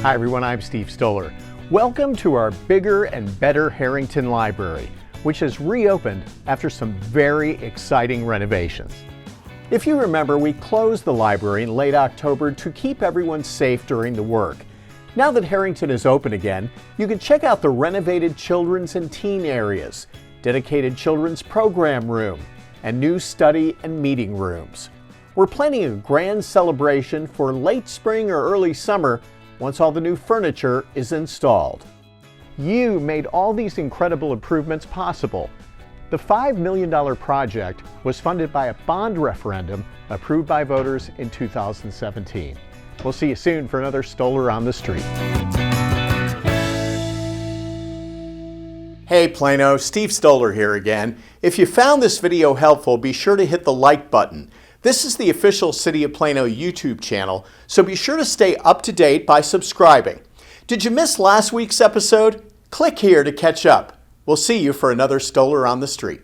Hi everyone, I'm Steve Stoller. Welcome to our bigger and better Harrington Library, which has reopened after some very exciting renovations. If you remember, we closed the library in late October to keep everyone safe during the work. Now that Harrington is open again, you can check out the renovated children's and teen areas, dedicated children's program room, and new study and meeting rooms. We're planning a grand celebration for late spring or early summer once all the new furniture is installed. You made all these incredible improvements possible. The $5 million project was funded by a bond referendum approved by voters in 2017. We'll see you soon for another Stoller on the Street. Hey Plano, Steve Stoller here again. If you found this video helpful, be sure to hit the like button. This is the official City of Plano YouTube channel, so be sure to stay up to date by subscribing. Did you miss last week's episode? Click here to catch up. We'll see you for another Stoller on the Street.